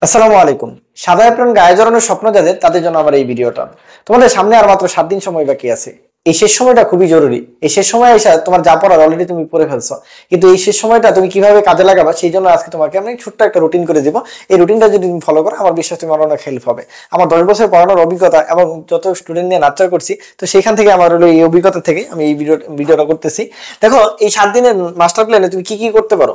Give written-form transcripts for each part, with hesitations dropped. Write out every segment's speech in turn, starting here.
আসসালামু আলাইকুম। সাদা অ্যাপ্রন গায়ে জড়ানোর স্বপ্ন যাদের তাদের জন্য আমার এই ভিডিওটা। তোমাদের সামনে আর মাত্র 7 দিন সময় বাকি আছে। এই শেষ সময়টা খুবই জরুরি। এই শেষ সময় এসে তোমার যা পড়ার অলরেডি তুমি পড়ে ফেলছো। কিন্তু এই শেষ সময়টা তুমি কিভাবে কাজে লাগাবা সেই জন্য আজকে তোমাকে আমি ছোট্ট একটা রুটিন করে দিব। এই রুটিনটা যদি তুমি ফলো করো আমার বিশ্বাস তোমার অনেক হেল্প হবে। আমার 10 বছর পড়ানোর অভিজ্ঞতা এবং যত স্টুডেন্ট নিয়ে নাচার করছি তো সেখান থেকে আমার হলো এই অভিজ্ঞতা থেকে আমি এই ভিডিওটা করতেছি। দেখো এই 7 দিনের মাস্টার প্ল্যানে তুমি কি কি করতে পারো,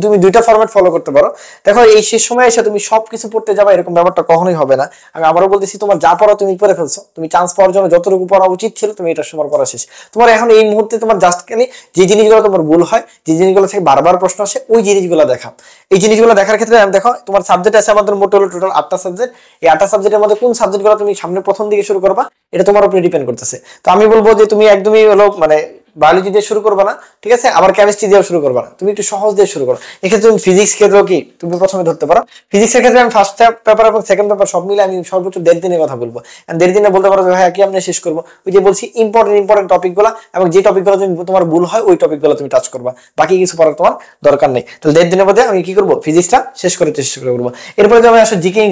তুমি দুইটা ফরম্যাট ফলো করতে পারো। দেখো এই শেষ সময় এসে তুমি সবকিছু পড়তে যাবা এরকম ব্যাপারটা কখনোই হবে না। আমি আবারও বলতেছি, তোমার যা পড়া তুমি পড়ে ফেলছো, তুমি চান্স পাওয়ার জন্য যতটুকু পড়া উচিত ছিল তুমি এটা সময় পড়া শেষ। তোমার এখন এই মুহূর্তে তোমার জাস্ট খালি যে জিনিসগুলো তোমার ভুল হয়, যে জিনিসগুলো থেকে বারবার প্রশ্ন আসে ওই জিনিসগুলো দেখা। এই জিনিসগুলো দেখার ক্ষেত্রে দেখো তোমার সাবজেক্ট আছে আমাদের মোট হলো টোটাল 8টা সাবজেক্ট। এই 8টা সাবজেক্টের মধ্যে কোন সাবজেক্টগুলো তুমি সামনে প্রথম দিকে শুরু করবা এটা তোমার উপরে ডিপেন্ড করতেছে। তো আমি বলবো যে তুমি একদমই হলো মানে বায়োলজি দিয়ে শুরু করবা না, ঠিক আছে, আবার কেমিস্ট্রি দিয়ে শুরু করবা না, তুমি একটু সহজ দিয়ে শুরু করো। এক্ষেত্রে তুমি ফিজিক্স ক্ষেত্রেও কি তুমি প্রথমে ধরতে পারো। ফিজিক্সের ক্ষেত্রে আমি ফার্স্ট পেপার এবং সেকেন্ড পেপার সব মিলে আমি সর্বোচ্চ 1.5 দিনের কথা বলবো। 1.5 দিনে বলতে পারো যে ভাই কি আমরা শেষ করবো, ওই যে বলছি ইম্পর্টেন্ট টপিকগুলো এবং যে টপিকগুলো তুমি তোমার ভুল হয় ওই টপিকগুলো তুমি টাচ করবা, বাকি কিছু পড়ার তোমার দরকার নেই। তাহলে 1.5 দিনের মধ্যে আমি কি করবো, ফিজিক্সটা শেষ করে চেষ্টা করবো। এরপরে আমি আসলে জিকে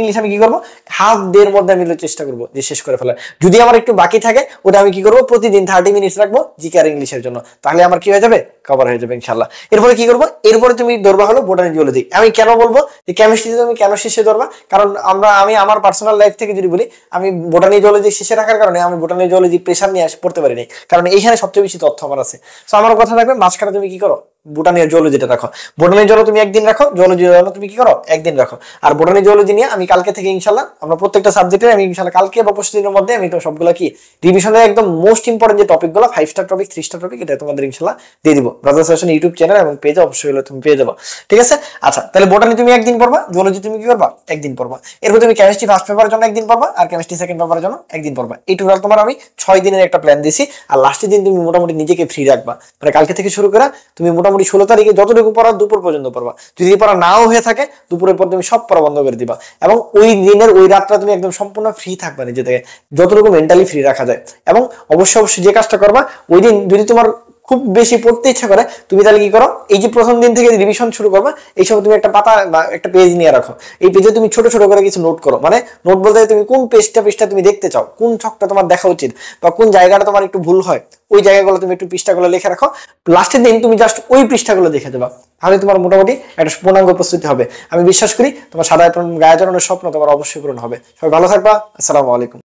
ইংলিশ আমি কি করবো, হাফ ডে এর মধ্যে আমি চেষ্টা করবো যে শেষ করে ফেলা। যদি আমার একটু বাকি থাকে ওটা আমি কি করবো, প্রতিদিন 30 মিনিট রাখবো জিকে আর ইংলিশের জন্য, তাহলে আমার কি হয়ে যাবে, কভার হয়ে যাবে ইনশাল্লাহ। এরপরে কি করবো, এরপরে তুমি ধরবা হলো বোটানি জিওলজি। আমি কেন বলবো যে কেমিস্ট্রিতে তুমি কেন শেষে ধরবা, কারণ আমি আমার পার্সোনাল লাইফ থেকে যদি বলি, আমি বোটানি জিওলজি শেষে রাখার কারণে আমি বোটানি জিওলজি প্রেশার নিয়ে পড়তে পারিনি, কারণ এইখানে সবচেয়ে বেশি তথ্য আমার আছে। তো আমার কথা থাকবে মাঝখানে তুমি কি করো, বোটানি আর জিওলজিটা রাখো। বোটানি জিওলজি তুমি একদিন রাখো, জিওলজি তুমি কি করো একদিন রাখো। আর বোটানি জিওলজি নিয়ে আমি কালকে থেকে ইনশাল্লাহ আমরা প্রত্যেকটা সাবজেক্টে আমি ইনশাল্লাহ কালকে বা পরশু দিনের মধ্যে আমি তো সবগুলো কি রিভিশনের একদম মোস্ট ইম্পর্টেন্ট যে টপিকগুলো 5 স্টার টপিক 3 স্টার টপিক এটা তোমাদের ইনশাল্লাহ দিয়ে দিব। ব্রাদার সেশন ইউটিউব চ্যানেল এবং পেজে অবশ্যই হলে তুমি পেয়ে যাবো, ঠিক আছে। আচ্ছা তাহলে বোটানি তুমি একদিন পড়বা, জিওলজি তুমি কি করবা একদিন পড়বা। এরপর তুমি কেমিস্ট্রি ফার্স্ট পেপারের জন্য একদিন পড়বা আর কেমিস্ট্রি সেকেন্ড পেপারের জন্য একদিন পড়বা। এই টোটাল তোমার আমি 6 দিনের একটা প্ল্যান দিয়েছি। আর লাস্টের দিন তুমি মোটামুটি নিজেকে ফ্রি রাখবা, মানে কালকে থেকে শুরু করা তুমি মোটামুটি 16 তারিখে যতটুকু পড়া দুপুর পর্যন্ত পড়বা। যদি পড়া নাও হয়ে থাকে দুপুরের পর তুমি সব পড়া বন্ধ করে দিবা এবং ওই দিনের ওই রাতটা তুমি একদম সম্পূর্ণ ফ্রি থাকবা নিজে থেকে, যতটুকু মেন্টালি ফ্রি রাখা যায়। এবং অবশ্যই যে কাজটা করবা ওই দিন যদি তোমার খুব বেশি পড়তে ইচ্ছা করে তুমি তাহলে কি করো, এই যে প্রথম দিন থেকে রিভিশন শুরু করবা এই সময় তুমি একটা পাতা বা একটা পেজ নিয়ে রাখো। এই পেজে তুমি ছোট ছোট করে কিছু নোট করো, মানে নোট বলতে তুমি কোন পেজটা তুমি দেখতে চাও, কোন ছকটা তোমার দেখা উচিত বা কোন জায়গাটা তোমার একটু ভুল হয় ওই জায়গাগুলো তুমি একটু পৃষ্ঠাগুলো লিখে রাখো। লাস্টের দিন তুমি জাস্ট ওই পৃষ্ঠাগুলো দেখে যাবা, তাহলে তোমার মোটামুটি একটা পূর্ণাঙ্গ প্রস্তুতি হবে। আমি বিশ্বাস করি তোমার সাদা গায়ে জড়ানোর স্বপ্ন তোমার অবশ্যই পূরণ হবে। সবাই ভালো থাকবা। আসসালামু আলাইকুম।